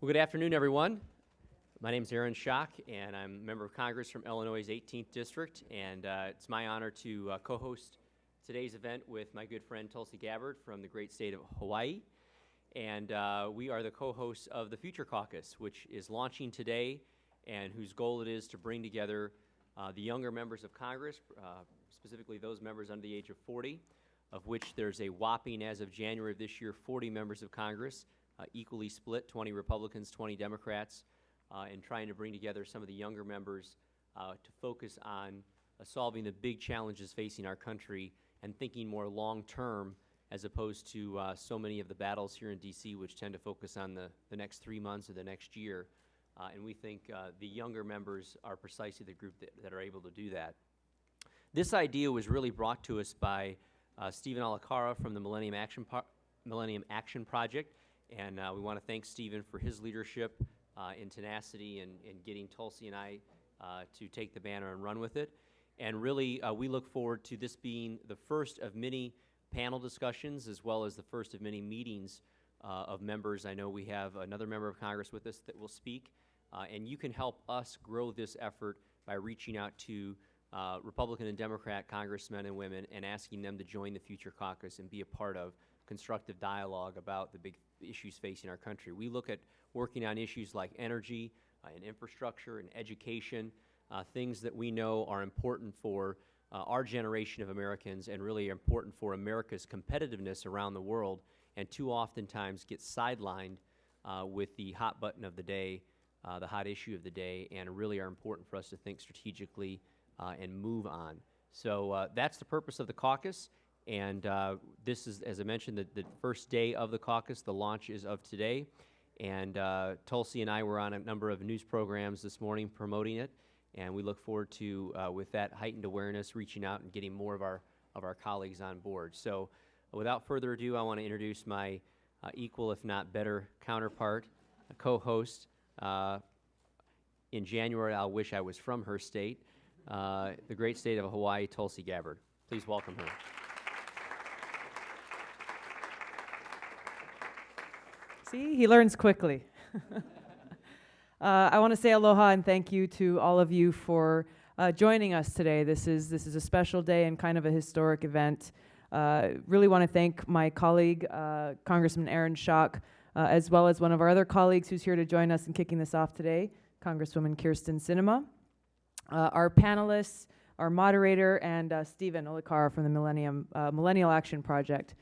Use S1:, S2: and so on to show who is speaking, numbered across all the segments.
S1: Well, good afternoon, everyone. My name is Aaron Schock, and I'm a member of Congress from Illinois' 18th District, and it's my honor to co-host today's event with my good friend Tulsi Gabbard from the great state of Hawaii. And we are the co-hosts of the Future Caucus, which is launching today and whose goal it is to bring together the younger members of Congress, specifically those members under the age of 40, of which there's a whopping, as of January of this year, 40 members of Congress, equally split, 20 Republicans, 20 Democrats, and trying to bring together some of the younger members to focus on solving the big challenges facing our country and thinking more long-term as opposed to so many of the battles here in D.C. which tend to focus on the next 3 months or the next year. And we think the younger members are precisely the group that are able to do that. This idea was really brought to us by Stephen Olikara from the Millennium Action Project, and we want to thank Stephen for his leadership and tenacity in getting Tulsi and I to take the banner and run with it. And really, we look forward to this being the first of many panel discussions as well as the first of many meetings of members. I know we have another member of Congress with us that will speak, and you can help us grow this effort by reaching out to Republican and Democrat congressmen and women and asking them to join the Future Caucus and be a part of constructive dialogue about the big issues facing our country. We look at working on issues like energy and infrastructure and education, things that we know are important for our generation of Americans and really are important for America's competitiveness around the world, and too oftentimes get sidelined with the hot button of the day, the hot issue of the day, and really are important for us to think strategically and move on. So that's the purpose of the caucus. And this is, as I mentioned, the first day of the caucus. The launch is of today. And Tulsi and I were on a number of news programs this morning promoting it. And we look forward to, with that heightened awareness, reaching out and getting more of our colleagues on board. So without further ado, I want to introduce my equal, if not better, counterpart, co-host. In January, I'll wish I was from her state, the great state of Hawaii, Tulsi Gabbard. Please welcome her.
S2: See, he learns quickly. I want to say aloha and thank you to all of you for joining us today. This is a special day and kind of a historic event. Really want to thank my colleague, Congressman Aaron Schock, as well as one of our other colleagues who's here to join us in kicking this off today, Congresswoman Kyrsten Sinema, our panelists, our moderator, and Stephen Olikara from the Millennial Action Project.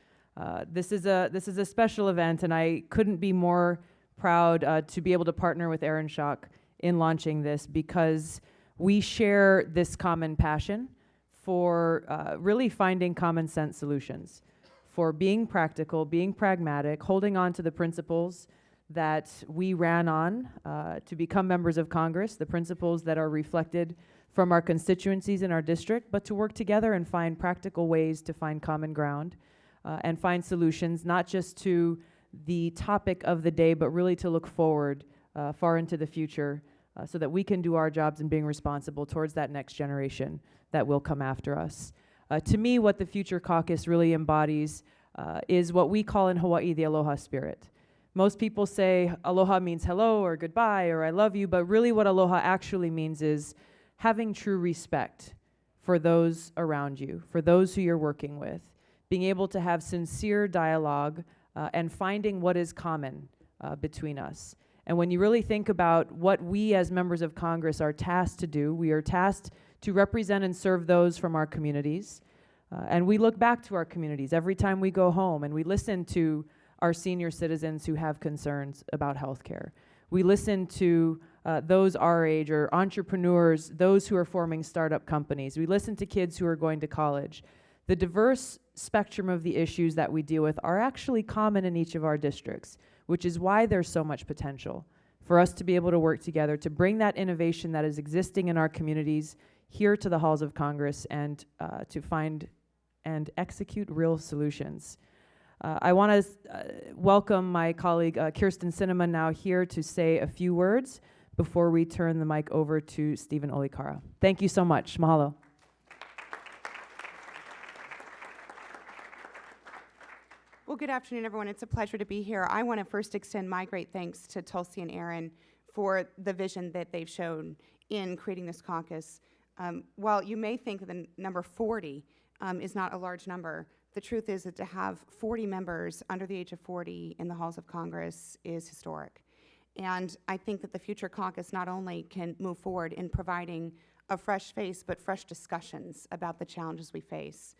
S2: This is a special event, and I couldn't be more proud to be able to partner with Aaron Schock in launching this, because we share this common passion for really finding common sense solutions, for being practical, being pragmatic, holding on to the principles that we ran on to become members of Congress, the principles that are reflected from our constituencies in our district, but to work together and find practical ways to find common ground and find solutions, not just to the topic of the day, but really to look forward far into the future so that we can do our jobs in being responsible towards that next generation that will come after us. To me, what the Future Caucus really embodies is what we call in Hawaii the aloha spirit. Most people say aloha means hello or goodbye or I love you, but really what aloha actually means is having true respect for those around you, for those who you're working with, being able to have sincere dialogue and finding what is common between us. And when you really think about what we as members of Congress are tasked to do, we are tasked to represent and serve those from our communities. And we look back to our communities every time we go home, and we listen to our senior citizens who have concerns about healthcare. We listen to those our age or entrepreneurs, those who are forming startup companies. We listen to kids who are going to college. The diverse spectrum of the issues that we deal with are actually common in each of our districts, which is why there's so much potential for us to be able to work together to bring that innovation that is existing in our communities here to the halls of Congress and to find and execute real solutions. I want to welcome my colleague Kyrsten Sinema now here to say a few words before we turn the mic over to Stephen Olikara. Thank you so much. Mahalo.
S3: Well, good afternoon, everyone. It's a pleasure to be here. I want to first extend my great thanks to Tulsi and Aaron for the vision that they've shown in creating this caucus. While you may think the number 40 is not a large number, the truth is that to have 40 members under the age of 40 in the halls of Congress is historic. And I think that the Future Caucus not only can move forward in providing a fresh face, but fresh discussions about the challenges we face.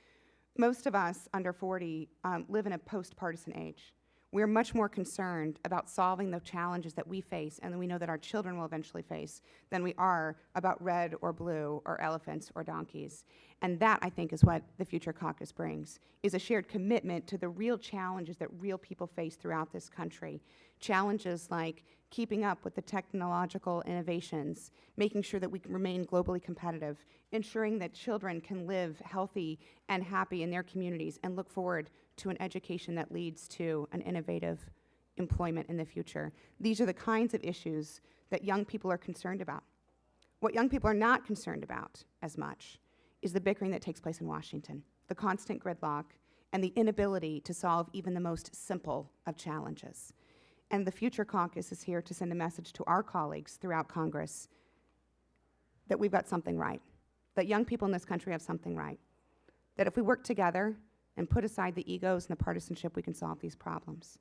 S3: Most of us under 40 live in a post-partisan age. We're much more concerned about solving the challenges that we face and that we know that our children will eventually face than we are about red or blue or elephants or donkeys. And that, I think, is what the Future Caucus brings, is a shared commitment to the real challenges that real people face throughout this country. Challenges like keeping up with the technological innovations, making sure that we can remain globally competitive, ensuring that children can live healthy and happy in their communities and look forward to an education that leads to an innovative employment in the future. These are the kinds of issues that young people are concerned about. What young people are not concerned about as much is the bickering that takes place in Washington, the constant gridlock, and the inability to solve even the most simple of challenges. And the Future Caucus is here to send a message to our colleagues throughout Congress that we've got something right, that young people in this country have something right, that if we work together and put aside the egos and the partisanship, we can solve these problems.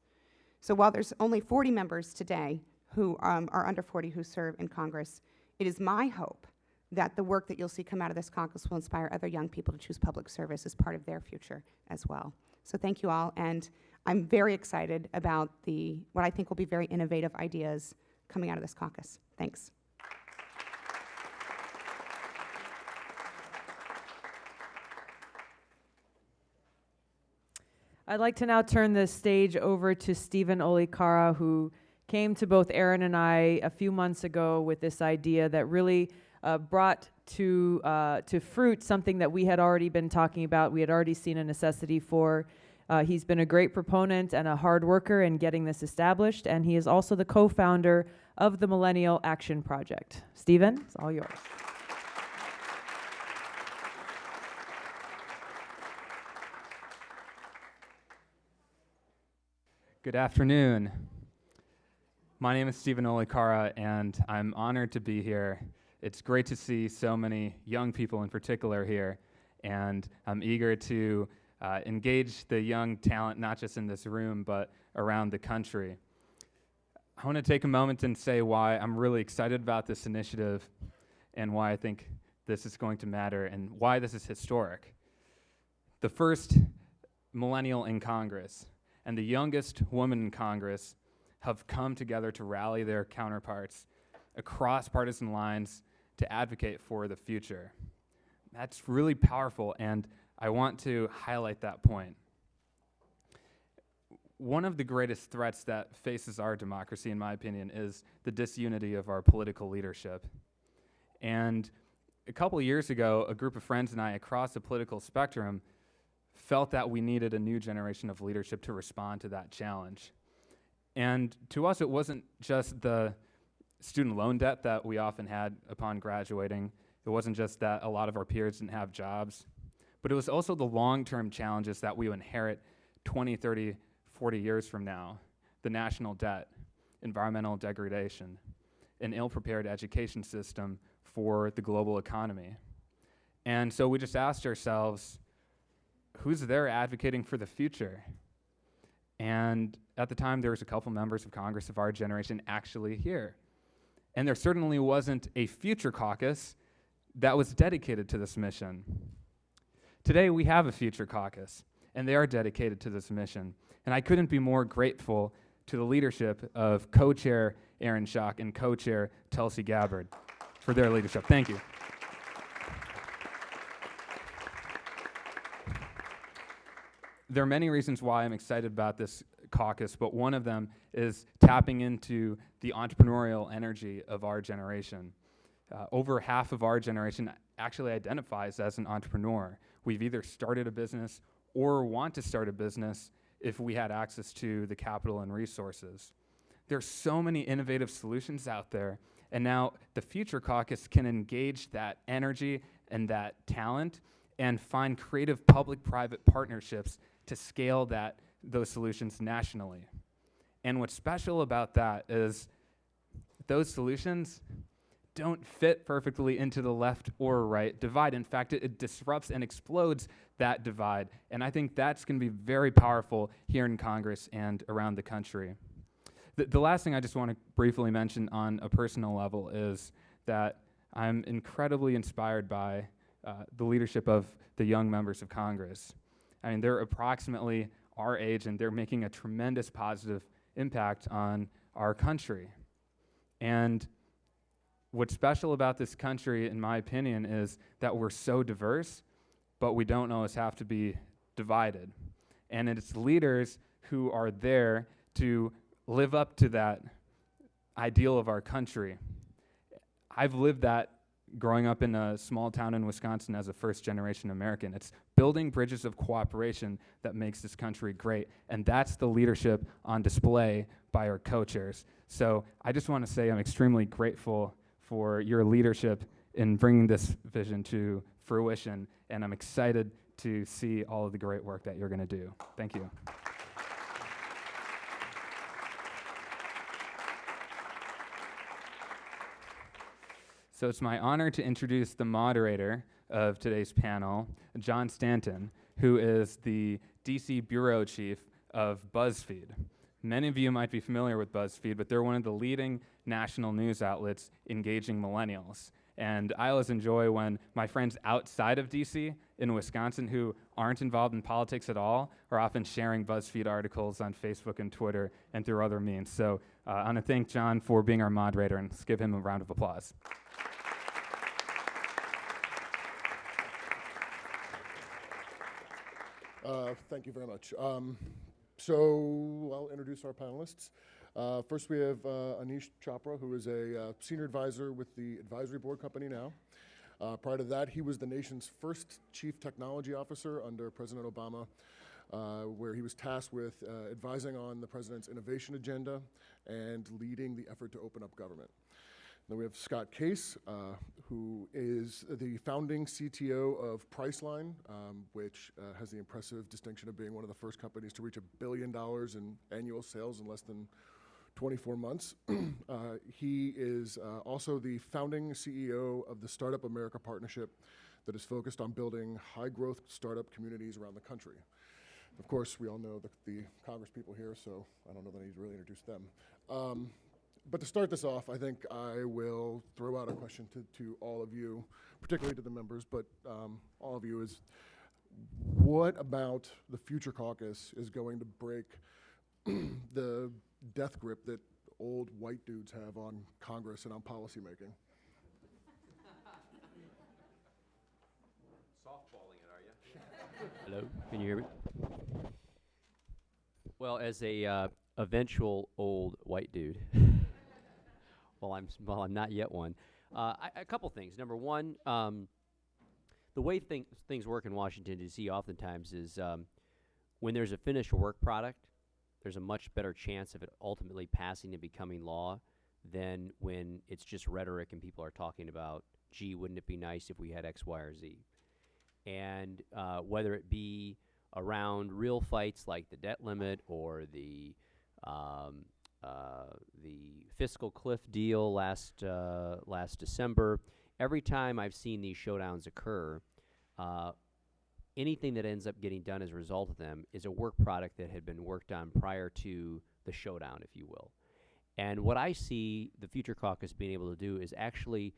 S3: So while there's only 40 members today who are under 40 who serve in Congress, it is my hope that the work that you'll see come out of this caucus will inspire other young people to choose public service as part of their future as well. So thank you all, and I'm very excited about what I think will be very innovative ideas coming out of this caucus. Thanks.
S2: I'd like to now turn the stage over to Stephen Olikara, who came to both Aaron and I a few months ago with this idea that really brought to fruit something that we had already been talking about. We had already seen a necessity for. He's been a great proponent and a hard worker in getting this established, and he is also the co-founder of the Millennial Action Project. Stephen, it's all yours.
S4: Good afternoon. My name is Stephen Olikara, and I'm honored to be here. It's great to see so many young people in particular here, and I'm eager to engage the young talent, not just in this room, but around the country. I want to take a moment and say why I'm really excited about this initiative and why I think this is going to matter and why this is historic. The first millennial in Congress and the youngest woman in Congress have come together to rally their counterparts across partisan lines to advocate for the future. That's really powerful, and I want to highlight that point. One of the greatest threats that faces our democracy, in my opinion, is the disunity of our political leadership. And a couple of years ago, a group of friends and I across the political spectrum felt that we needed a new generation of leadership to respond to that challenge. And to us, it wasn't just the student loan debt that we often had upon graduating. It wasn't just that a lot of our peers didn't have jobs, but it was also the long-term challenges that we inherit 20, 30, 40 years from now: the national debt, environmental degradation, an ill-prepared education system for the global economy. And so we just asked ourselves, who's there advocating for the future? And at the time, there was a couple members of Congress of our generation actually here. And there certainly wasn't a Future Caucus that was dedicated to this mission. Today, we have a Future Caucus, and they are dedicated to this mission. And I couldn't be more grateful to the leadership of co-chair Aaron Schock and co-chair Tulsi Gabbard for their leadership. Thank you. There are many reasons why I'm excited about this caucus, but one of them is tapping into the entrepreneurial energy of our generation. Over half of our generation actually identifies as an entrepreneur. We've either started a business or want to start a business if we had access to the capital and resources. There's so many innovative solutions out there, and now the Future Caucus can engage that energy and that talent and find creative public-private partnerships to scale that those solutions nationally. And what's special about that is those solutions don't fit perfectly into the left or right divide. In fact, it disrupts and explodes that divide. And I think that's going to be very powerful here in Congress and around the country. The last thing I just want to briefly mention on a personal level is that I'm incredibly inspired by the leadership of the young members of Congress. I mean, they're approximately our age, and they're making a tremendous positive impact on our country. And what's special about this country, in my opinion, is that we're so diverse, but we don't always have to be divided. And it's leaders who are there to live up to that ideal of our country. I've lived that growing up in a small town in Wisconsin as a first-generation American. It's building bridges of cooperation that makes this country great, and that's the leadership on display by our co-chairs. So I just want to say I'm extremely grateful for your leadership in bringing this vision to fruition, and I'm excited to see all of the great work that you're going to do. Thank you. So it's my honor to introduce the moderator of today's panel, John Stanton, who is the DC Bureau Chief of BuzzFeed. Many of you might be familiar with BuzzFeed, but they're one of the leading national news outlets engaging millennials. And I always enjoy when my friends outside of DC in Wisconsin who aren't involved in politics at all are often sharing BuzzFeed articles on Facebook and Twitter and through other means. So I want to thank John for being our moderator, and let's give him a round of applause.
S5: Thank you very much. So I'll introduce our panelists. First, we have Aneesh Chopra, who is a senior advisor with the advisory board company now. Prior to that, he was the nation's first chief technology officer under President Obama, where he was tasked with advising on the president's innovation agenda and leading the effort to open up government. Then we have Scott Case, who is the founding CTO of Priceline, which has the impressive distinction of being one of the first companies to reach $1 billion in annual sales in less than 24 months. He is also the founding CEO of the Startup America Partnership that is focused on building high-growth startup communities around the country. Of course, we all know the Congress people here, so I don't know that I need to really introduce them. But to start this off, I think I will throw out a question to all of you, particularly to the members, but all of you is, what about the Future Caucus is going to break the death grip that old white dudes have on Congress and on policymaking?
S1: Softballing it, are you? Hello, can you hear me? Well, as a eventual old white dude, well, I'm not yet one. A couple things. Number one, the way things work in Washington, D.C. oftentimes is when there's a finished work product, there's a much better chance of it ultimately passing and becoming law than when it's just rhetoric and people are talking about, gee, wouldn't it be nice if we had X, Y, or Z? And whether it be around real fights like the debt limit or the fiscal cliff deal last December, every time I've seen these showdowns occur, anything that ends up getting done as a result of them is a work product that had been worked on prior to the showdown, if you will. And what I see the Future Caucus being able to do is actually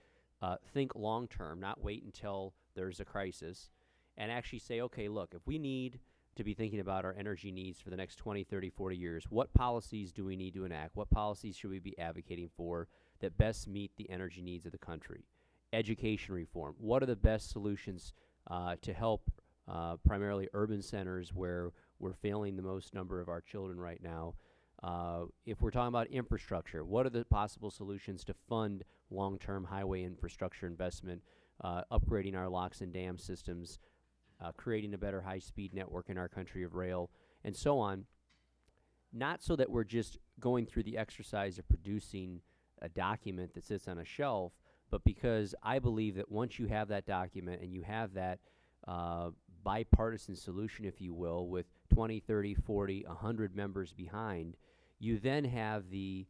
S1: think long-term, not wait until there's a crisis, and actually say, okay, look, if we need to be thinking about our energy needs for the next 20, 30, 40 years, what policies do we need to enact? What policies should we be advocating for that best meet the energy needs of the country? Education reform. What are the best solutions to help primarily urban centers where we're failing the most number of our children right now? If we're talking about infrastructure, what are the possible solutions to fund long-term highway infrastructure investment, upgrading our locks and dam systems, creating a better high-speed network in our country of rail, and so on, not so that we're just going through the exercise of producing a document that sits on a shelf, but because I believe that once you have that document and you have that bipartisan solution, if you will, with 20, 30, 40, 100 members behind, you then have the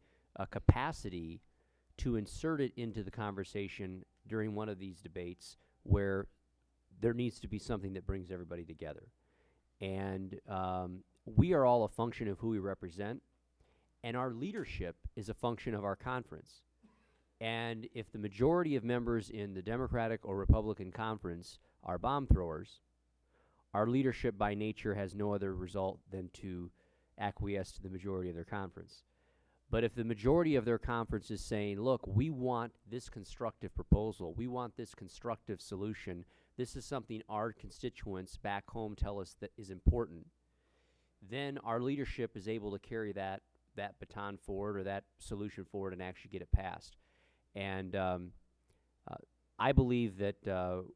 S1: capacity to insert it into the conversation during one of these debates where there needs to be something that brings everybody together. And we are all a function of who we represent, and our leadership is a function of our conference. And if the majority of members in the Democratic or Republican conference are bomb throwers, our leadership by nature has no other result than to acquiesce to the majority of their conference. But if the majority of their conference is saying, look, we want this constructive proposal, we want this constructive solution, this is something our constituents back home tell us that is important, then our leadership is able to carry that baton forward or that solution forward and actually get it passed. And I believe that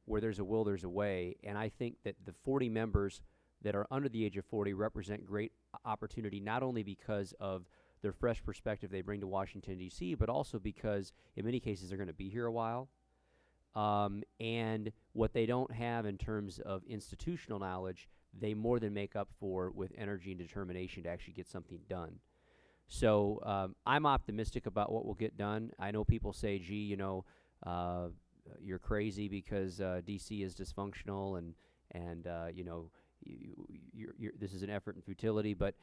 S1: where there's a will, there's a way, and I think that the 40 members that are under the age of 40 represent great opportunity, not only because of their fresh perspective they bring to Washington, D.C., but also because in many cases they're going to be here a while. And what they don't have in terms of institutional knowledge, they more than make up for with energy and determination to actually get something done. So I'm optimistic about what will get done. I know people say, gee, you know, you're crazy because D.C. is dysfunctional and you know, this is an effort in futility. But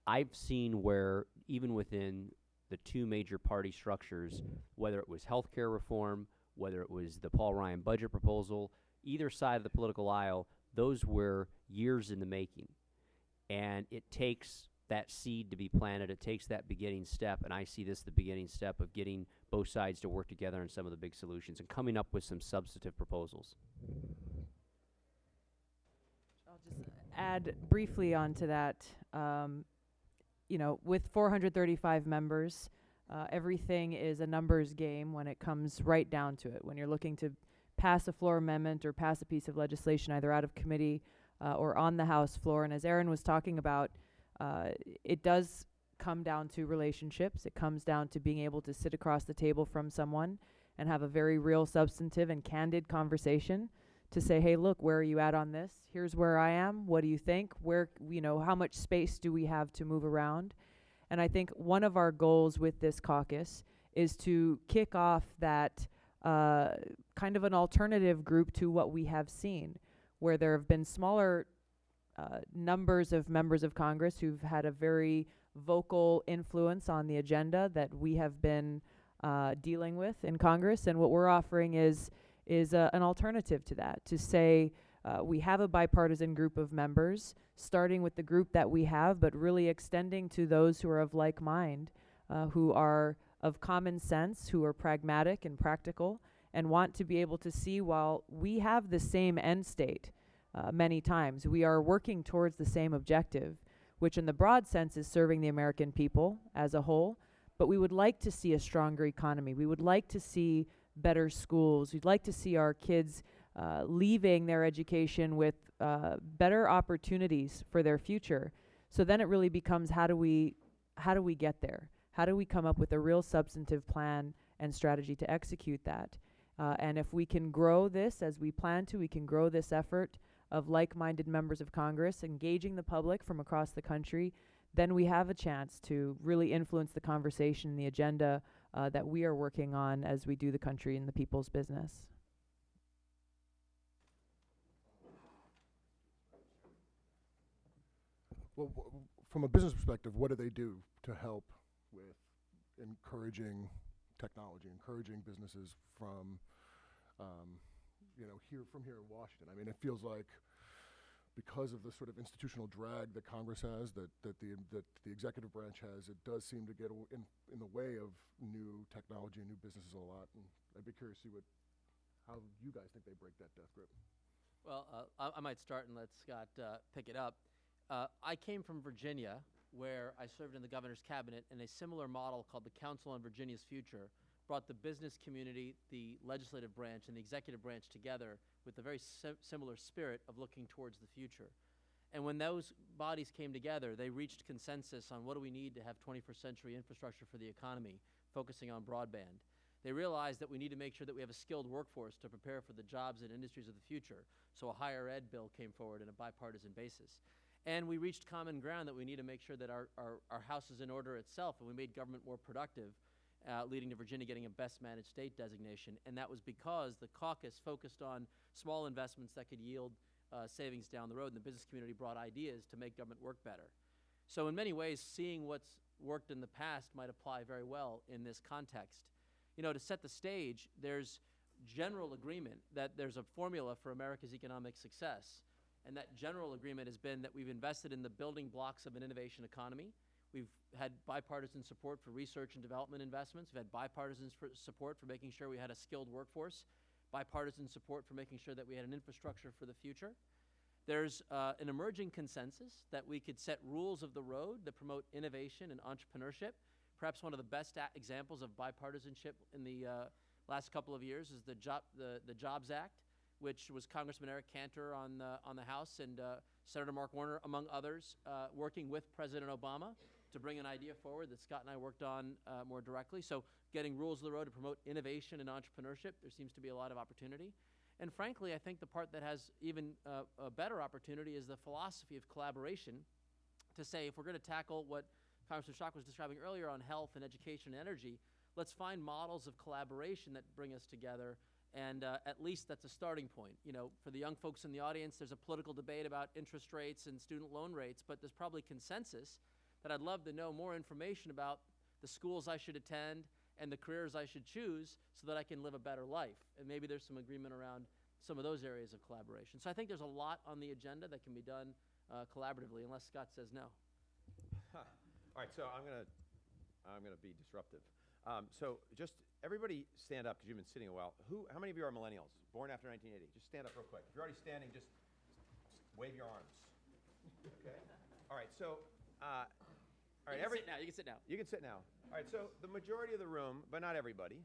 S1: I've seen where even within the two major party structures, whether it was health care reform, whether it was the Paul Ryan budget proposal, either side of the political aisle, those were years in the making. And it takes that seed to be planted. It takes that beginning step, and I see this the beginning step of getting both sides to work together on some of the big solutions and coming up with some substantive proposals.
S2: I'll just add briefly onto that. You know, with 435 members, everything is a numbers game when it comes right down to it. When you're looking to pass a floor amendment or pass a piece of legislation either out of committee or on the House floor, and as Aaron was talking about, it does come down to relationships. It comes down to being able to sit across the table from someone and have a very real, substantive, and candid conversation to say, hey, look, where are you at on this? Here's where I am. What do you think? Where, you know, how much space do we have to move around? And I think one of our goals with this caucus is to kick off that kind of an alternative group to what we have seen, where there have been smaller numbers of members of Congress who've had a very vocal influence on the agenda that we have been dealing with in Congress. And what we're offering is an alternative to that, to say we have a bipartisan group of members, starting with the group that we have, but really extending to those who are of like mind, who are of common sense, who are pragmatic and practical, and want to be able to see while we have the same end state many times, we are working towards the same objective, which in the broad sense is serving the American people as a whole, but we would like to see a stronger economy. We would like to see better schools. We'd like to see our kids leaving their education with better opportunities for their future. So then it really becomes how do we get there? How do we come up with a real substantive plan and strategy to execute that? And if we can grow this as we plan to, we can grow this effort of like-minded members of Congress engaging the public from across the country, then we have a chance to really influence the conversation and the agenda that we are working on as we do the country and the people's business.
S5: Well, from a business perspective, what do they do to help with encouraging technology, encouraging businesses from, here in Washington? I mean, it feels like because of the sort of institutional drag that Congress has, that the executive branch has, it does seem to get in the way of new technology and new businesses a lot. And I'd be curious to see how you guys think they break that death grip.
S6: Well, I might start and let Scott pick it up. I came from Virginia, where I served in the governor's cabinet, and a similar model called the Council on Virginia's Future brought the business community, the legislative branch, and the executive branch together with a very similar spirit of looking towards the future. And when those bodies came together, they reached consensus on what do we need to have 21st century infrastructure for the economy, focusing on broadband. They realized that we need to make sure that we have a skilled workforce to prepare for the jobs and industries of the future, so a higher ed bill came forward on a bipartisan basis. And we reached common ground that we need to make sure that our house is in order itself, and we made government more productive, leading to Virginia getting a best managed state designation. And that was because the caucus focused on small investments that could yield savings down the road, and the business community brought ideas to make government work better. So in many ways, seeing what's worked in the past might apply very well in this context. You know, to set the stage, there's general agreement that there's a formula for America's economic success. And that general agreement has been that we've invested in the building blocks of an innovation economy. We've had bipartisan support for research and development investments. We've had bipartisan support for making sure we had a skilled workforce, bipartisan support for making sure that we had an infrastructure for the future. There's an emerging consensus that we could set rules of the road that promote innovation and entrepreneurship. Perhaps one of the best examples of bipartisanship in the last couple of years is the Jobs Act, which was Congressman Eric Cantor on the House and Senator Mark Warner, among others, working with President Obama to bring an idea forward that Scott and I worked on more directly. So getting rules of the road to promote innovation and entrepreneurship, there seems to be a lot of opportunity. And frankly, I think the part that has even a better opportunity is the philosophy of collaboration, to say if we're going to tackle what Congressman Schock was describing earlier on health and education and energy, let's find models of collaboration that bring us together. And at least that's a starting point. You know, for the young folks in the audience, there's a political debate about interest rates and student loan rates, but there's probably consensus that I'd love to know more information about the schools I should attend and the careers I should choose so that I can live a better life. And maybe there's some agreement around some of those areas of collaboration. So I think there's a lot on the agenda that can be done collaboratively, unless Scott says no.
S7: Huh. All right, so I'm gonna be disruptive. So just everybody stand up because you've been sitting a while. How many of you are millennials, born after 1980? Just stand up real quick. If you're already standing, just wave your arms. Okay. All right. So, all right.
S6: You can sit now. You can sit now.
S7: You can sit now. All right. So the majority of the room, but not everybody.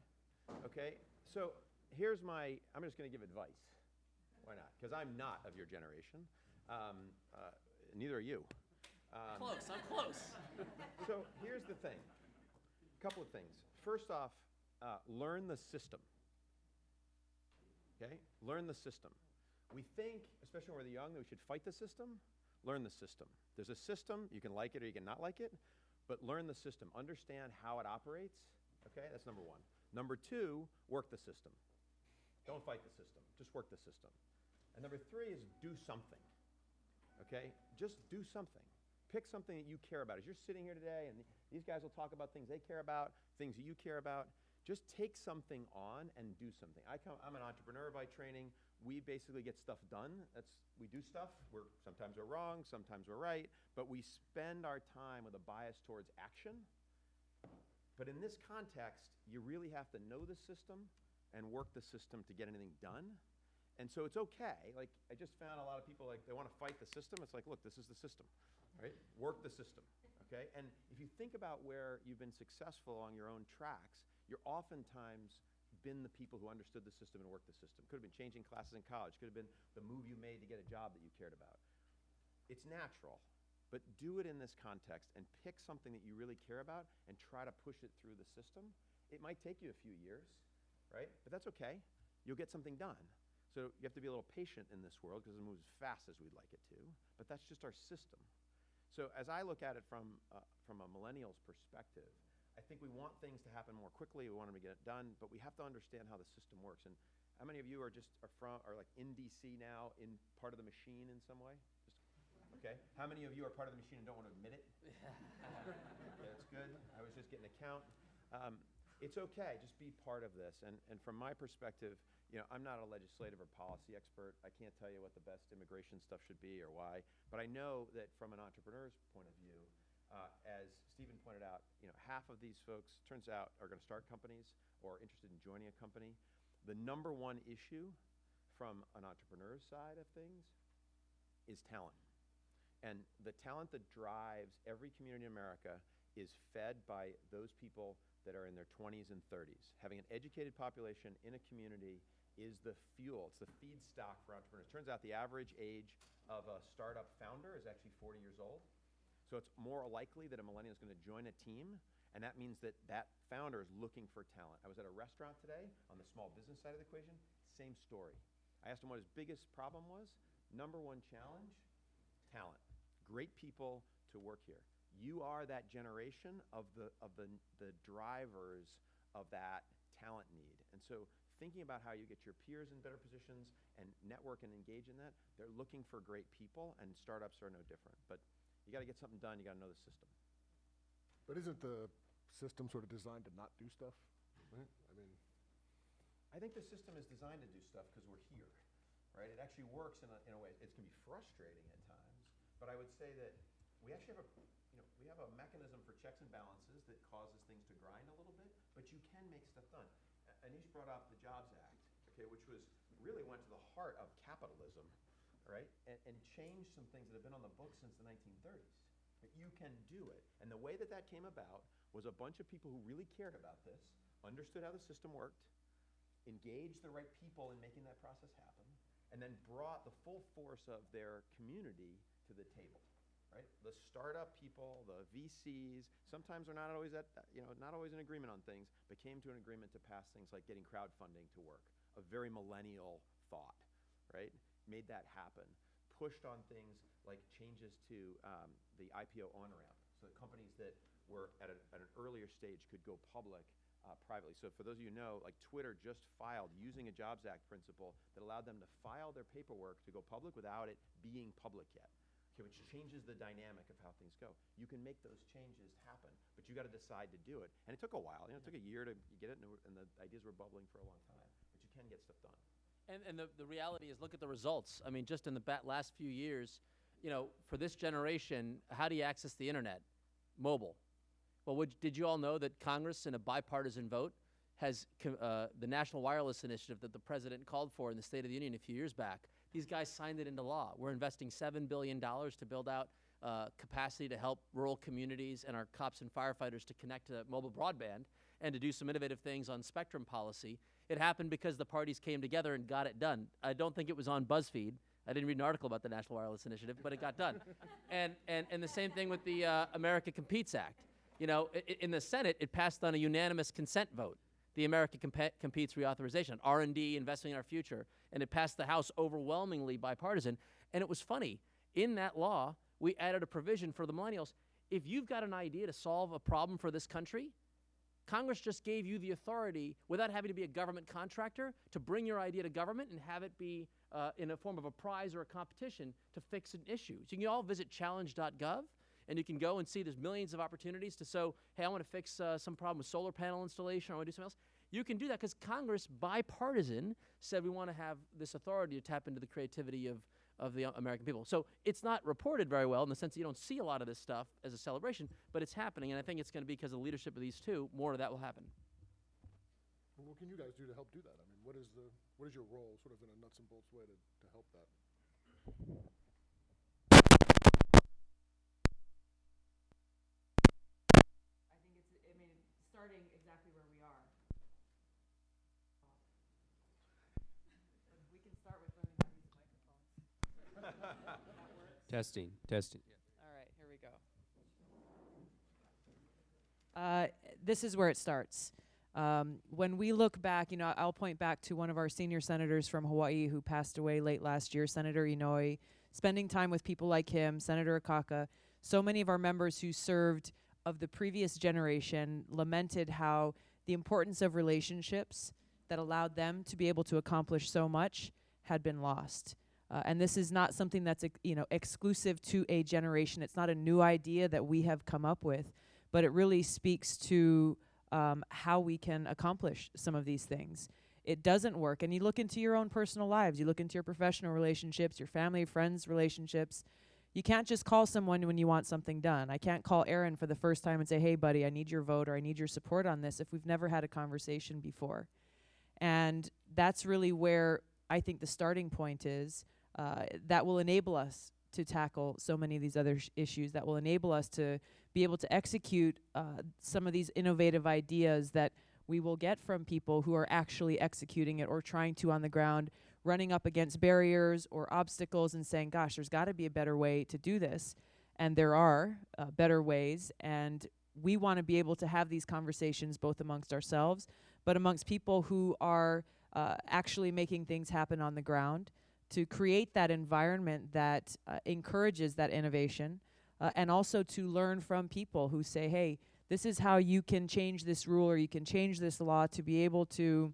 S7: Okay. So here's I'm just going to give advice. Why not? Because I'm not of your generation. Neither are you.
S6: Close. I'm close.
S7: So here's the thing. A couple of things. First off, learn the system. Okay? Learn the system. We think, especially when we're young, that we should fight the system. Learn the system. There's a system. You can like it or you can not like it, but learn the system. Understand how it operates. Okay? That's number one. Number two, work the system. Don't fight the system. Just work the system. And number three is do something. Okay? Just do something. Pick something that you care about. As you're sitting here today, and these guys will talk about things they care about, things that you care about, just take something on and do something. I'm an entrepreneur by training. We basically get stuff done. We do stuff. Sometimes we're wrong, sometimes we're right, but we spend our time with a bias towards action. But in this context, you really have to know the system and work the system to get anything done. And so it's okay. Like, I just found a lot of people, like, they want to fight the system. It's like, look, this is the system, right? Work the system, okay? And if you think about where you've been successful on your own tracks, you're oftentimes been the people who understood the system and worked the system. Could have been changing classes in college. Could have been the move you made to get a job that you cared about. It's natural, but do it in this context and pick something that you really care about and try to push it through the system. It might take you a few years, right? But that's okay. You'll get something done. So you have to be a little patient in this world because it moves as fast as we'd like it to, but that's just our system. So as I look at it from a millennial's perspective, I think we want things to happen more quickly. We want them to get it done, but we have to understand how the system works. And how many of you are like in DC now, in part of the machine in some way? Okay. How many of you are part of the machine and don't want to admit it? Okay, that's good. I was just getting a count. It's okay. Just be part of this. And from my perspective, you know, I'm not a legislative or policy expert. I can't tell you what the best immigration stuff should be or why. But I know that from an entrepreneur's point of view, as Stephen pointed out, you know, half of these folks, turns out, are going to start companies or interested in joining a company. The number one issue from an entrepreneur's side of things is talent. And the talent that drives every community in America is fed by those people that are in their 20s and 30s. Having an educated population in a community is the fuel. It's the feedstock for entrepreneurs. Turns out the average age of a startup founder is actually 40 years old. So it's more likely that a millennial is going to join a team, and that means that that founder is looking for talent. I was at a restaurant today on the small business side of the equation, same story. I asked him what his biggest problem was. Number one challenge, talent. great people to work here. You are that generation of the drivers of that talent need. And so thinking about how you get your peers in better positions and network and engage in that, they're looking for great people, and startups are no different. But you got to get something done, you got to know the system.
S5: But isn't the system sort of designed to not do stuff? Right? I mean,
S7: I think the system is designed to do stuff because we're here, right? It actually works in a way. It can be frustrating at times, but I would say that we actually have we have a mechanism for checks and balances that causes things to grind a little bit, but you can make stuff done. Aneesh brought up the Jobs Act, okay, which really went to the heart of capitalism, right? And changed some things that have been on the books since the 1930s. But you can do it. And the way that came about was a bunch of people who really cared about this, understood how the system worked, engaged the right people in making that process happen, and then brought the full force of their community to the table. Right? The startup people, the VCs, sometimes are not always not always in agreement on things, but came to an agreement to pass things like getting crowdfunding to work. A very millennial thought, right? Made that happen. Pushed on things like changes to the IPO on-ramp, so that companies that were at an earlier stage could go public privately. So for those of you who know, like Twitter just filed using a Jobs Act principle that allowed them to file their paperwork to go public without it being public yet. Which changes the dynamic of how things go. You can make those changes happen, but you got to decide to do it. And it took a while. It took a year to get it, and the ideas were bubbling for a long time. But you can get stuff done.
S6: And the reality is, look at the results. I mean, just in the last few years, for this generation, how do you access the internet? Mobile. Well, did you all know that Congress, in a bipartisan vote, has the National Wireless Initiative that the president called for in the State of the Union a few years back? These guys signed it into law. We're investing $7 billion to build out capacity to help rural communities and our cops and firefighters to connect to mobile broadband and to do some innovative things on spectrum policy. It happened because the parties came together and got it done. I don't think it was on BuzzFeed. I didn't read an article about the National Wireless Initiative, but it got done. And the same thing with the America Competes Act. In the Senate, it passed on a unanimous consent vote. The America Competes Reauthorization, R&D, investing in our future, and it passed the House overwhelmingly bipartisan. And it was funny, in that law, we added a provision for the millennials. If you've got an idea to solve a problem for this country, Congress just gave you the authority, without having to be a government contractor, to bring your idea to government and have it be in a form of a prize or a competition to fix an issue. So you can all visit challenge.gov. And you can go and see there's millions of opportunities to hey, I want to fix some problem with solar panel installation, or I want to do something else. You can do that because Congress, bipartisan, said we want to have this authority to tap into the creativity of the American people. So it's not reported very well in the sense that you don't see a lot of this stuff as a celebration, but it's happening, and I think it's going to be because of the leadership of these two, more of that will happen.
S5: Well, what can you guys do to help do that? I mean, what is your role, sort of in a nuts and bolts way to help that?
S2: Starting exactly where we are. We can start with learning how to use microphones.
S1: Testing.
S2: All right, here we go. This is where it starts. When we look back, I'll point back to one of our senior senators from Hawaii who passed away late last year, Senator Inouye, spending time with people like him, Senator Akaka. So many of our members who served of the previous generation lamented how the importance of relationships that allowed them to be able to accomplish so much had been lost. And this is not something that's exclusive to a generation. It's not a new idea that we have come up with, but it really speaks to how we can accomplish some of these things. It doesn't work. And you look into your own personal lives. You look into your professional relationships, your family, friends relationships. You can't just call someone when you want something done. I can't call Aaron for the first time and say, hey, buddy, I need your vote or I need your support on this if we've never had a conversation before. And that's really where I think the starting point is. That will enable us to tackle so many of these other issues, that will enable us to be able to execute some of these innovative ideas that we will get from people who are actually executing it or trying to on the ground, running up against barriers or obstacles and saying, gosh, there's got to be a better way to do this. And there are better ways. And we want to be able to have these conversations both amongst ourselves, but amongst people who are actually making things happen on the ground. to create that environment that encourages that innovation, and also to learn from people who say, hey, this is how you can change this rule or you can change this law, to be able to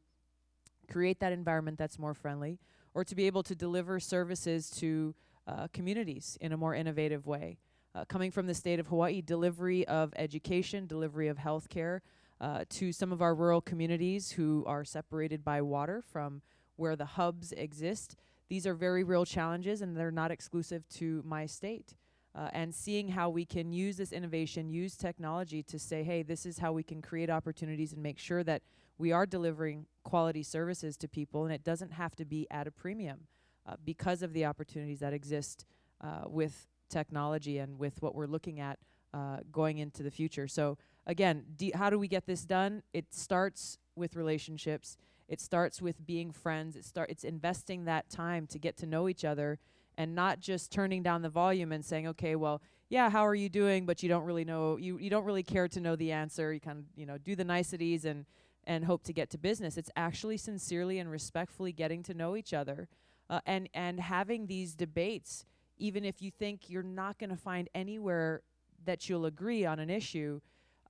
S2: create that environment that's more friendly, or to be able to deliver services to communities in a more innovative way. Coming from the state of Hawaii, delivery of education, delivery of healthcare to some of our rural communities who are separated by water from where the hubs exist. These are very real challenges, and they're not exclusive to my state. And seeing how we can use this innovation, use technology to say, hey, this is how we can create opportunities and make sure that we are delivering quality services to people, and it doesn't have to be at a premium because of the opportunities that exist with technology and with what we're looking at going into the future. So again, how do we get this done? It starts with relationships. It starts with being friends. It's investing that time to get to know each other, and not just turning down the volume and saying, okay, well, yeah, how are you doing? But you don't really know, you don't really care to know the answer. You kind of, do the niceties and hope to get to business. It's actually sincerely and respectfully getting to know each other and having these debates, even if you think you're not going to find anywhere that you'll agree on an issue.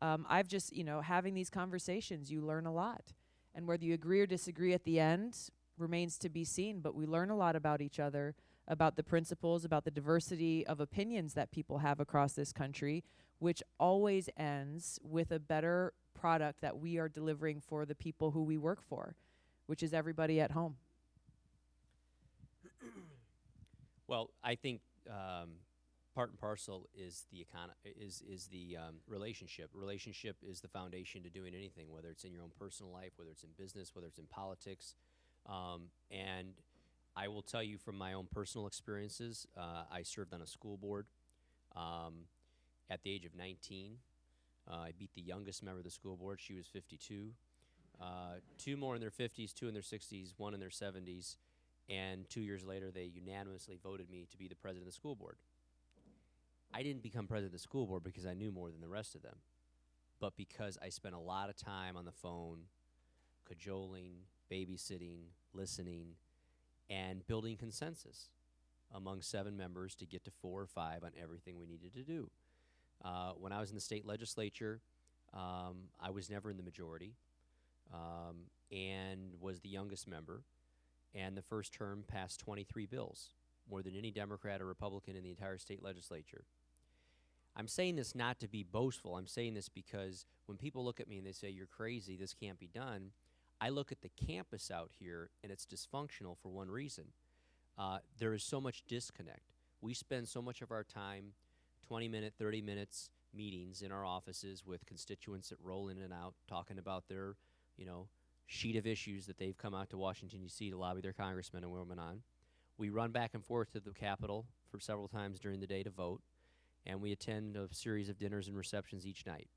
S2: I've just, having these conversations, you learn a lot. And whether you agree or disagree at the end remains to be seen, but we learn a lot about each other, about the principles, about the diversity of opinions that people have across this country, which always ends with a better product that we are delivering for the people who we work for, which is everybody at home.
S1: Well, I think part and parcel is the relationship. Relationship is the foundation to doing anything, whether it's in your own personal life, whether it's in business, whether it's in politics. And I will tell you from my own personal experiences, I served on a school board at the age of 19. I beat the youngest member of the school board. She was 52. Two more in their 50s, two in their 60s, one in their 70s. And 2 years later, they unanimously voted me to be the president of the school board. I didn't become president of the school board because I knew more than the rest of them, but because I spent a lot of time on the phone, cajoling, babysitting, listening, and building consensus among 7 members to get to 4 or 5 on everything we needed to do. When I was in the state legislature, I was never in the majority and was the youngest member. And the first term passed 23 bills, more than any Democrat or Republican in the entire state legislature. I'm saying this not to be boastful. I'm saying this because when people look at me and they say, you're crazy, this can't be done, I look at the campus out here, and it's dysfunctional for one reason. There is so much disconnect. We spend so much of our time, 20-minute, 30 minutes meetings in our offices with constituents that roll in and out, talking about their, sheet of issues that they've come out to Washington, D.C. to lobby their congressmen and women on. We run back and forth to the Capitol for several times during the day to vote, and we attend a series of dinners and receptions each night.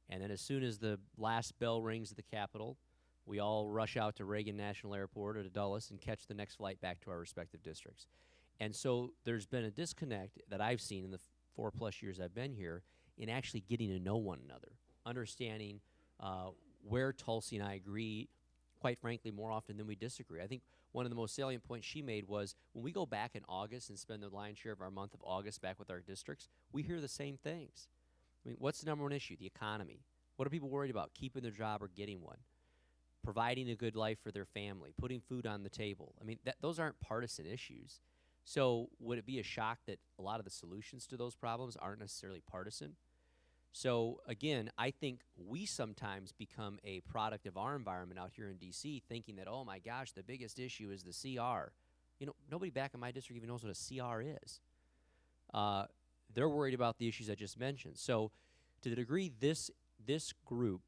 S1: And then as soon as the last bell rings at the Capitol, we all rush out to Reagan National Airport or to Dulles and catch the next flight back to our respective districts. And so there's been a disconnect that I've seen in the 4+ years I've been here in actually getting to know one another, understanding where Tulsi and I agree, quite frankly, more often than we disagree. I think one of the most salient points she made was when we go back in August and spend the lion's share of our month of August back with our districts, we hear the same things. I mean, what's the number one issue? The economy. What are people worried about? Keeping their job or getting one. Providing a good life for their family. Putting food on the table. I mean, those aren't partisan issues. So would it be a shock that a lot of the solutions to those problems aren't necessarily partisan? So again, I think we sometimes become a product of our environment out here in D.C. thinking that, oh my gosh, the biggest issue is the CR. Nobody back in my district even knows what a CR is. They're worried about the issues I just mentioned. So to the degree this group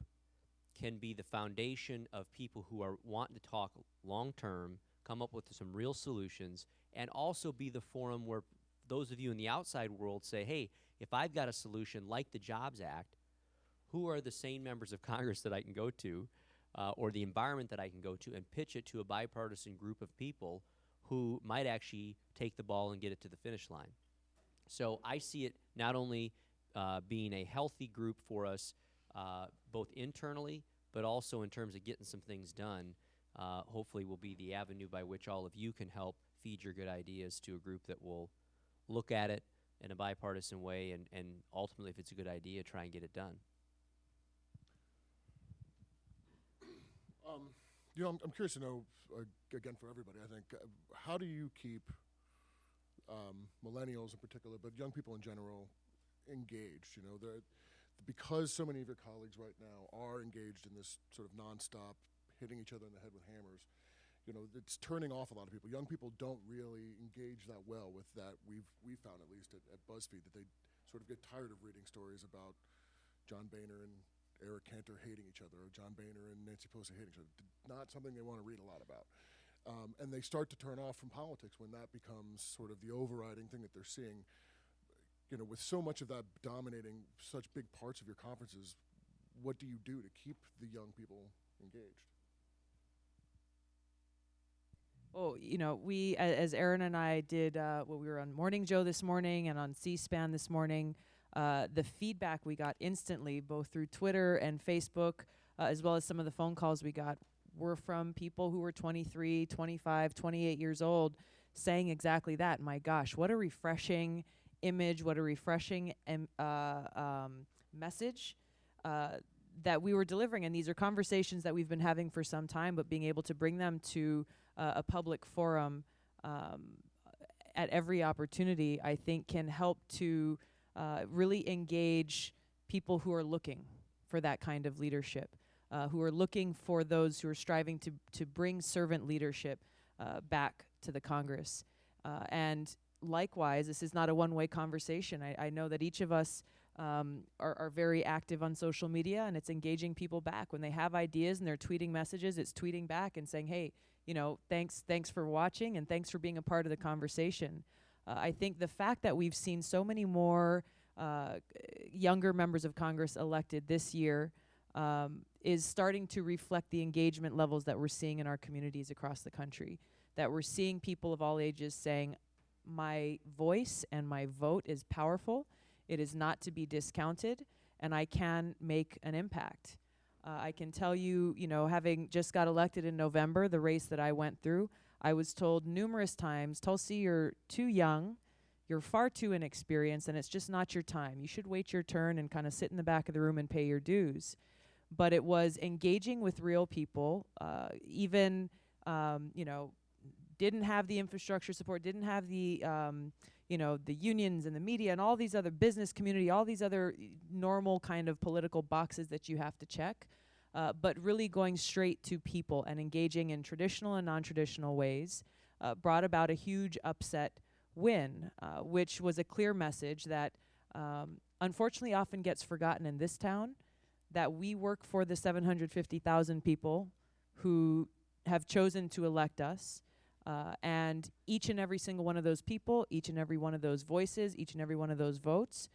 S1: can be the foundation of people who are wanting to talk long-term, come up with some real solutions, and also be the forum where those of you in the outside world say, hey, if I've got a solution like the Jobs Act, who are the sane members of Congress that I can go to or the environment that I can go to and pitch it to a bipartisan group of people who might actually take the ball and get it to the finish line. So I see it not only being a healthy group for us both internally but also in terms of getting some things done. Hopefully will be the avenue by which all of you can help feed your good ideas to a group that will look at it in a bipartisan way and ultimately, if it's a good idea, try and get it done.
S5: I'm curious to know, again, for everybody, I think, how do you keep millennials in particular, but young people in general, engaged? Because so many of your colleagues right now are engaged in this sort of nonstop hitting each other in the head with hammers, it's turning off a lot of people. Young people don't really engage that well with that. We've found, at least at BuzzFeed, that they sort of get tired of reading stories about John Boehner and Eric Cantor hating each other, or John Boehner and Nancy Pelosi hating each other. Not something they want to read a lot about. And they start to turn off from politics when that becomes sort of the overriding thing that they're seeing. With so much of that dominating such big parts of your conferences, what do you do to keep the young people engaged?
S2: Oh, we, as Aaron and I did, we were on Morning Joe this morning and on C-SPAN this morning, the feedback we got instantly, both through Twitter and Facebook, as well as some of the phone calls we got, were from people who were 23, 25, 28 years old, saying exactly that. My gosh, what a refreshing image, what a refreshing message that we were delivering. And these are conversations that we've been having for some time, but being able to bring them to a public forum at every opportunity, I think, can help to really engage people who are looking for that kind of leadership, who are looking for those who are striving to bring servant leadership back to the Congress. And likewise, this is not a one-way conversation. I know that each of us are very active on social media, and it's engaging people back. When they have ideas and they're tweeting messages, it's tweeting back and saying, hey, thanks for watching and thanks for being a part of the conversation. I think the fact that we've seen so many more younger members of Congress elected this year is starting to reflect the engagement levels that we're seeing in our communities across the country, that we're seeing people of all ages saying, my voice and my vote is powerful, it is not to be discounted, and I can make an impact. I can tell you, having just got elected in November, the race that I went through, I was told numerous times, Tulsi, you're too young, you're far too inexperienced, and it's just not your time. You should wait your turn and kind of sit in the back of the room and pay your dues. But it was engaging with real people, even, didn't have the infrastructure support, didn't have the, the unions and the media and all these other business community, all these other normal kind of political boxes that you have to check, but really going straight to people and engaging in traditional and non-traditional ways brought about a huge upset win, which was a clear message that unfortunately often gets forgotten in this town, that we work for the 750,000 people who have chosen to elect us. And each and every single one of those people, each and every one of those voices, each and every one of those votes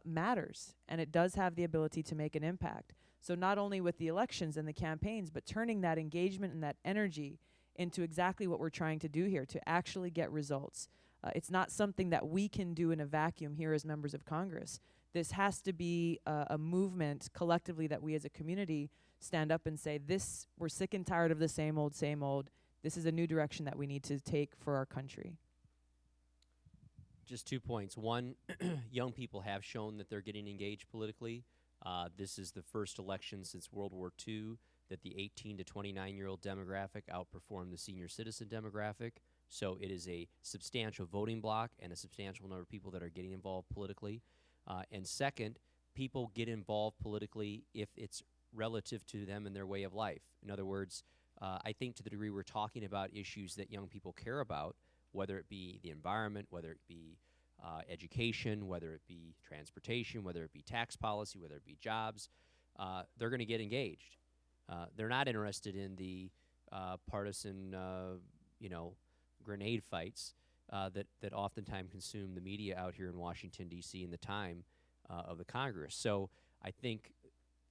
S2: matters. And it does have the ability to make an impact. So not only with the elections and the campaigns, but turning that engagement and that energy into exactly what we're trying to do here, to actually get results. It's not something that we can do in a vacuum here as members of Congress. This has to be a movement collectively that we as a community stand up and say, we're sick and tired of the same old, same old. This is a new direction that we need to take for our country.
S1: Just 2 points. One, young people have shown that they're getting engaged politically. This is the first election since World War II that the 18 to 29-year-old demographic outperformed the senior citizen demographic. So it is a substantial voting bloc and a substantial number of people that are getting involved politically. And second, people get involved politically if it's relative to them and their way of life. In other words, I think to the degree we're talking about issues that young people care about, whether it be the environment, whether it be education, whether it be transportation, whether it be tax policy, whether it be jobs, they're going to get engaged. They're not interested in the partisan, grenade fights that oftentimes consume the media out here in Washington, D.C. in the time of the Congress. So I think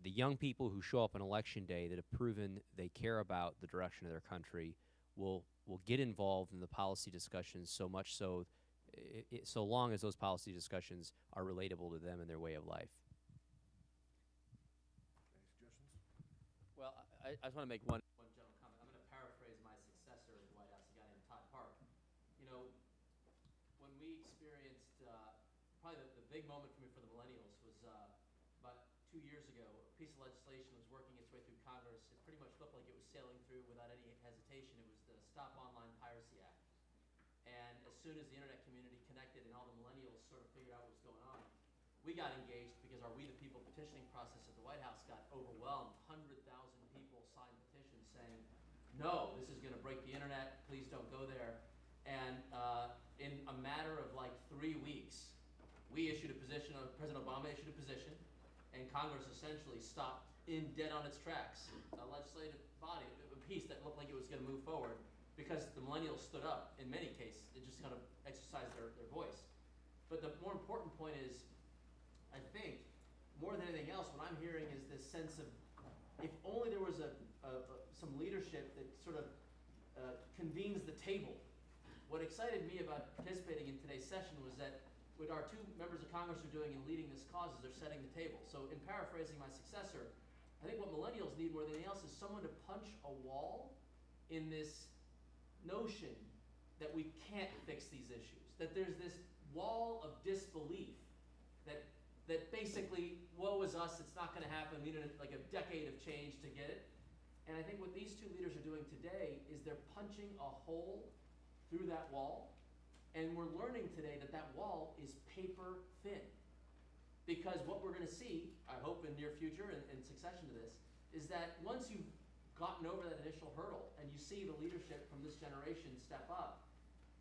S1: the young people who show up on Election Day that have proven they care about the direction of their country will get involved in the policy discussions so much so, so long as those policy discussions are relatable to them and their way of life.
S5: Any suggestions?
S6: Well, I just want to make one general comment. I'm going to paraphrase my successor at the White House, a guy named Todd Park, probably the big moment for me for the millennials was about 2 years ago. A piece of legislation was working its way through Congress. It pretty much looked like it was sailing through without any hesitation. It was the Stop Online Piracy Act. And as soon as the internet community connected and all the millennials sort of figured out what was going on, we got engaged because our We the People petitioning process at the White House got overwhelmed. 100,000 people signed petitions saying, no, this is going to break the internet. Please don't go there. And in a matter of like 3 weeks, we issued a position, President Obama issued a position, and Congress essentially stopped dead on its tracks a legislative body, a piece that looked like it was going to move forward, because the millennials stood up in many cases. They just kind of exercised their voice. But the more important point is, I think, more than anything else, what I'm hearing is this sense of, if only there was some leadership that sort of convenes the table. What excited me about participating in today's session was that what our 2 members of Congress are doing in leading this cause is they're setting the table. So in paraphrasing my successor, I think what millennials need more than anything else is someone to punch a wall in this notion that we can't fix these issues, that there's this wall of disbelief that basically, woe is us, it's not going to happen, we need like a decade of change to get it. And I think what these 2 leaders are doing today is they're punching a hole through that wall, and we're learning today that that wall is paper thin. Because what we're going to see, I hope in near future and in succession to this, is that once you've gotten over that initial hurdle and you see the leadership from this generation step up,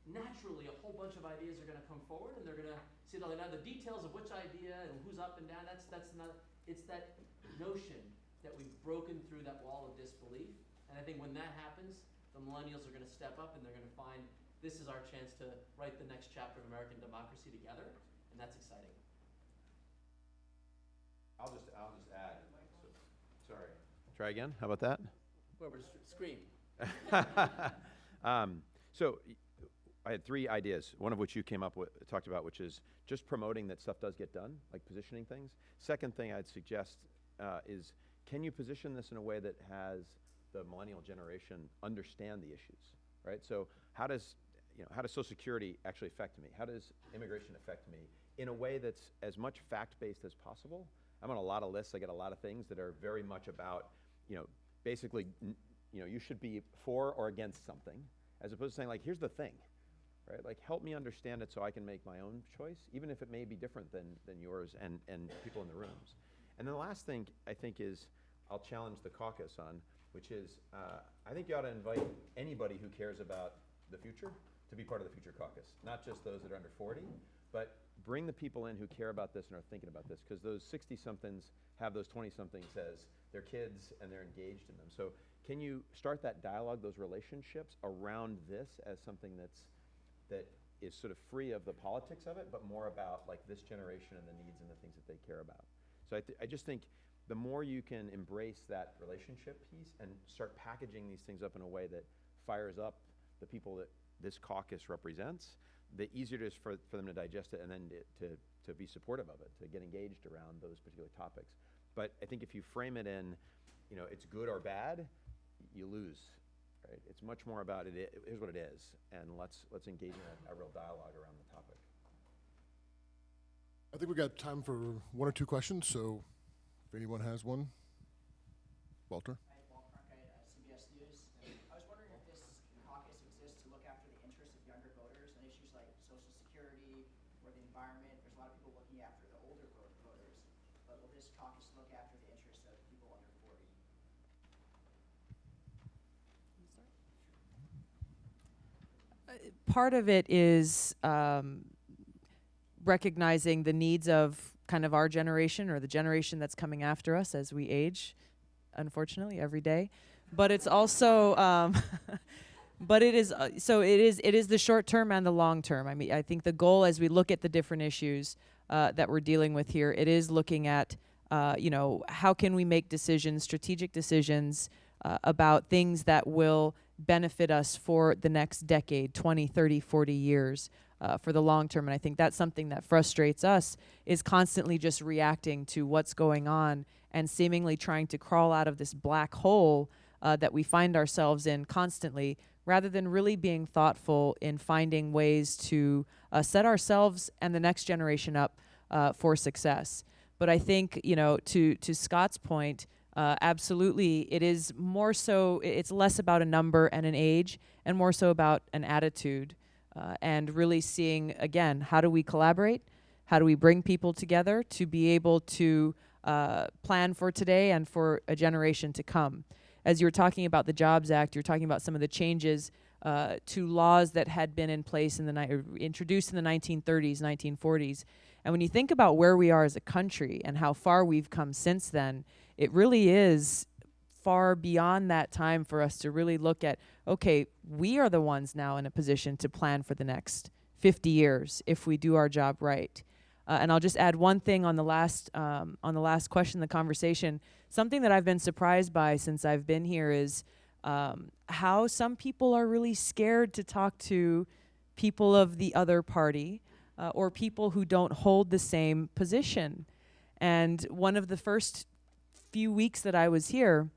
S6: naturally a whole bunch of ideas are going to come forward, and they're going to see now the details of which idea and who's up and down. That's not. It's that notion that we've broken through that wall of disbelief, and I think when that happens, the millennials are going to step up and they're going to find this is our chance to write the next chapter of American democracy together, and that's exciting.
S7: I'll just add. Sorry. Try again. How about that?
S6: Whoever, scream.
S7: So I had 3 ideas, one of which you talked about, which is just promoting that stuff does get done, like positioning things. Second thing I'd suggest is, can you position this in a way that has the millennial generation understand the issues, right? So how does Social Security actually affect me? How does immigration affect me in a way that's as much fact-based as possible? I'm on a lot of lists. I get a lot of things that are very much about, basically, you should be for or against something, as opposed to saying, like, here's the thing, right? Like, help me understand it so I can make my own choice, even if it may be different than yours and people in the rooms. And then the last thing, I think, is I'll challenge the caucus on, which is I think you ought to invite anybody who cares about the future to be part of the Future Caucus, not just those that are under 40, but bring the people in who care about this and are thinking about this, because those 60-somethings have those 20-somethings as their kids and they're engaged in them. So can you start that dialogue, those relationships around this as something that is sort of free of the politics of it, but more about like this generation and the needs and the things that they care about. So I just think the more you can embrace that relationship piece and start packaging these things up in a way that fires up the people that this caucus represents, the easier it is for them to digest it and then to be supportive of it, to get engaged around those particular topics. But I think if you frame it in, it's good or bad, you lose, right? It's much more about here's what it is, and let's engage in a real dialogue around the topic.
S5: I think we got time for 1 or 2 questions, so if anyone has one. Walter?
S8: Hi, Walter at CBS News. I was wondering if this caucus exists to look after the interests of younger voters on issues like Social Security or the environment. There's a lot of people looking after the older voters, but will this caucus look after the interests of people under 40?
S2: Part of it is recognizing the needs of kind of our generation or the generation that's coming after us as we age, unfortunately, every day. But it's also, but it is, it is the short term and the long term. I mean, I think the goal as we look at the different issues that we're dealing with here, it is looking at, how can we make decisions, strategic decisions about things that will benefit us for the next decade, 20, 30, 40 years. For the long term. And I think that's something that frustrates us, is constantly just reacting to what's going on and seemingly trying to crawl out of this black hole that we find ourselves in constantly rather than really being thoughtful in finding ways to set ourselves and the next generation up for success. But I think, you know, to Scott's point, absolutely, it is more so, it's less about a number and an age, and more so about an attitude, and really seeing, again, how do we collaborate? How do we bring people together to be able to plan for today and for a generation to come? As you were talking about the Jobs Act, you're talking about some of the changes to laws that had been in place in the introduced in the 1930s, 1940s. And when you think about where we are as a country and how far we've come since then, it really is far beyond that time for us to really look at, okay, we are the ones now in a position to plan for the next 50 years if we do our job right. And I'll just add one thing on the last question, the conversation. Something that I've been surprised by since I've been here is how some people are really scared to talk to people of the other party or people who don't hold the same position. And one of the first few weeks that I was here,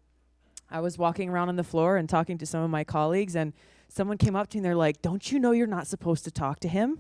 S2: I was walking around on the floor and talking to some of my colleagues, and someone came up to me and they're like, "Don't you know you're not supposed to talk to him?"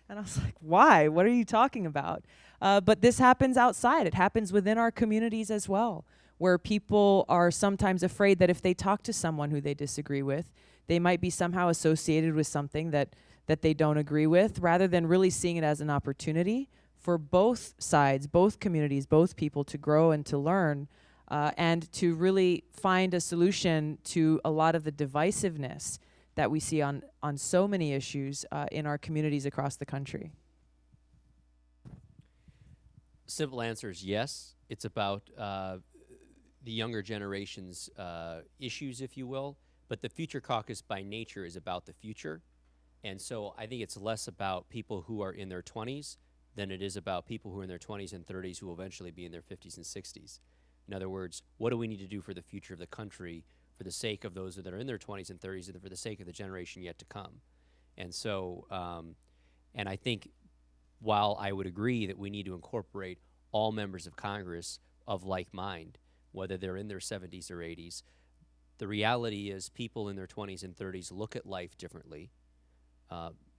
S2: And I was like, why? What are you talking about? But this happens outside. It happens within our communities as well, where people are sometimes afraid that if they talk to someone who they disagree with, they might be somehow associated with something that they don't agree with, rather than really seeing it as an opportunity for both sides, both communities, both people to grow and to learn, and to really find a solution to a lot of the divisiveness that we see on so many issues in our communities across the country.
S1: Simple answer is yes. It's about the younger generation's issues, if you will. But the Future Caucus by nature is about the future. And so I think it's less about people who are in their 20s than it is about people who are in their 20s and 30s who will eventually be in their 50s and 60s. In other words, what do we need to do for the future of the country for the sake of those that are in their 20s and 30s and for the sake of the generation yet to come? And so, and I think while I would agree that we need to incorporate all members of Congress of like mind, whether they're in their 70s or 80s, the reality is people in their 20s and 30s look at life differently,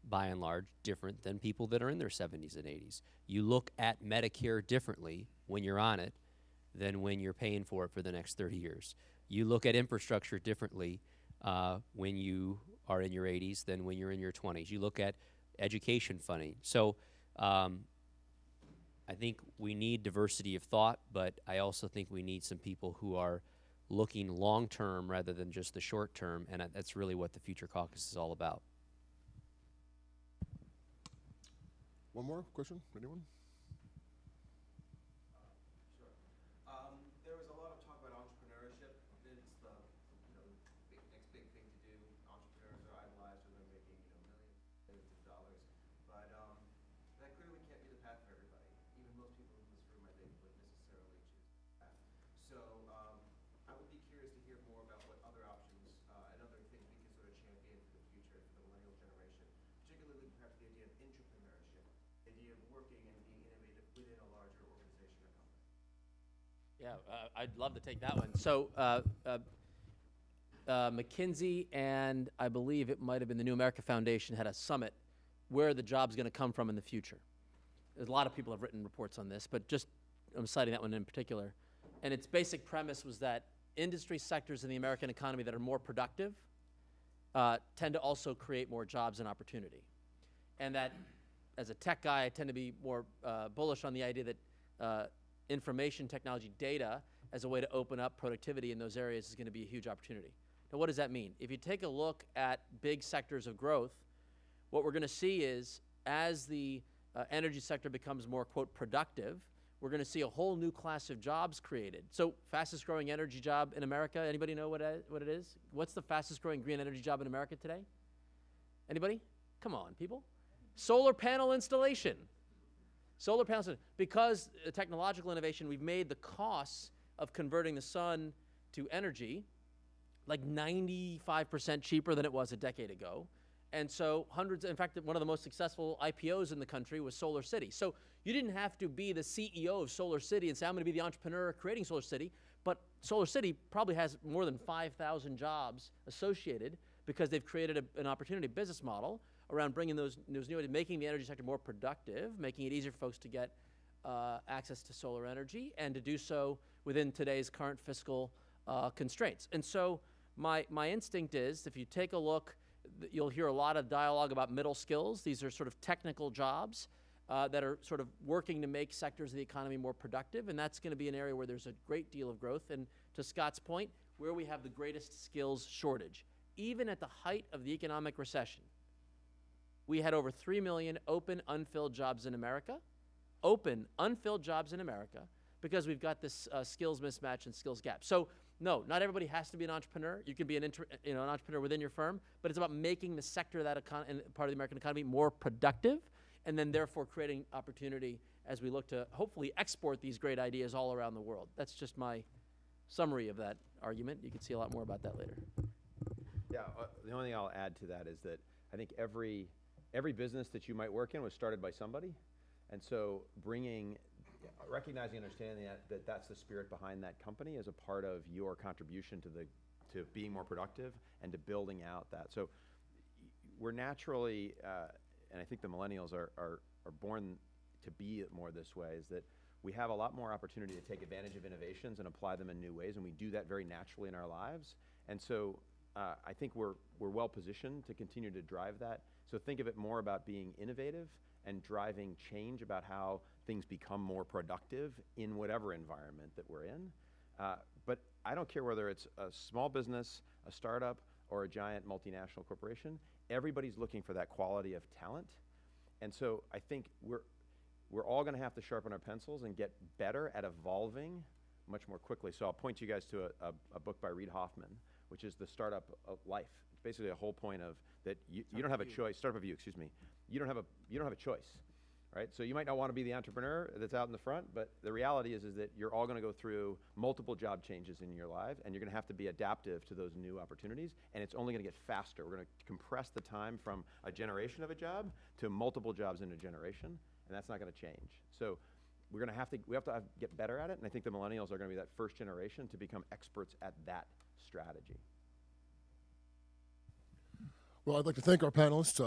S1: by and large, different than people that are in their 70s and 80s. You look at Medicare differently when you're on it than when you're paying for it for the next 30 years. You look at infrastructure differently when you are in your 80s than when you're in your 20s. You look at education funding. So I think we need diversity of thought, but I also think we need some people who are looking long-term rather than just the short-term, and that's really what the Future Caucus is all about.
S5: One more question, anyone?
S9: There was a lot of talk about entrepreneurship. It's the next big thing to do. Entrepreneurs are idolized when they're making millions of dollars. But that clearly can't be the path for everybody. Even most people in this room, I think, wouldn't necessarily choose that. So I would be curious to hear more about what other options and other things we can sort of champion for the future for the millennial generation, particularly perhaps the idea of intrapreneurship, the idea of working and being innovative within a larger organization or company.
S6: Yeah, I'd love to take that one. So McKinsey and I believe it might have been the New America Foundation had a summit where the job's going to come from in the future. There's a lot of people have written reports on this, but just I'm citing that one in particular. And its basic premise was that industry sectors in the American economy that are more productive tend to also create more jobs and opportunity. And that as a tech guy, I tend to be more bullish on the idea that information technology data as a way to open up productivity in those areas is going to be a huge opportunity. Now, what does that mean? If you take a look at big sectors of growth, what we're going to see is as the energy sector becomes more, quote, productive, we're going to see a whole new class of jobs created. So fastest growing energy job in America, anybody know what it is? What's the fastest growing green energy job in America today? Anybody? Come on, people. Solar panel installation. Solar panels, because technological innovation, we've made the costs of converting the sun to energy like 95% cheaper than it was a decade ago. And so in fact, one of the most successful IPOs in the country was Solar City. So you didn't have to be the CEO of Solar City and say, I'm going to be the entrepreneur creating Solar City, but Solar City probably has more than 5,000 jobs associated because they've created an opportunity business model around bringing those new ideas, making the energy sector more productive, making it easier for folks to get access to solar energy, and to do so within today's current fiscal constraints. And so my instinct is, if you take a look, you'll hear a lot of dialogue about middle skills. These are sort of technical jobs that are sort of working to make sectors of the economy more productive, and that's going to be an area where there's a great deal of growth. And to Scott's point, where we have the greatest skills shortage. Even at the height of the economic recession, we had over 3 million open, unfilled jobs in America. Open, unfilled jobs in America, because we've got this skills mismatch and skills gap. So no, not everybody has to be an entrepreneur. You can be an entrepreneur within your firm, but it's about making the sector of that part of the American economy more productive, and then therefore creating opportunity as we look to hopefully export these great ideas all around the world. That's just my summary of that argument. You can see a lot more about that later.
S7: Yeah, the only thing I'll add to that is that I think every business that you might work in was started by somebody. And so recognizing and understanding that that's the spirit behind that company as a part of your contribution to being more productive and to building out that. So we're naturally, and I think the millennials are born to be more this way, is that we have a lot more opportunity to take advantage of innovations and apply them in new ways, and we do that very naturally in our lives. And so I think we're well positioned to continue to drive that. So think of it more about being innovative and driving change about how things become more productive in whatever environment that we're in. But I don't care whether it's a small business, a startup, or a giant multinational corporation. Everybody's looking for that quality of talent. And so I think we're all going to have to sharpen our pencils and get better at evolving much more quickly. So I'll point you guys to a book by Reid Hoffman, which is The Startup of Life. It's basically a whole point of that you don't have a choice. Startup of You, excuse me. You don't have a choice, right? So you might not want to be the entrepreneur that's out in the front, but the reality is that you're all going to go through multiple job changes in your life, and you're going to have to be adaptive to those new opportunities, and it's only going to get faster. We're going to compress the time from a generation of a job to multiple jobs in a generation, and that's not going to change. So we have to get better at it, and I think the millennials are going to be that first generation to become experts at that strategy.
S5: Well, I'd like to thank our panelists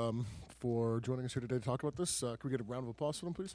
S5: for joining us here today to talk about this. Can we get a round of applause for them, please?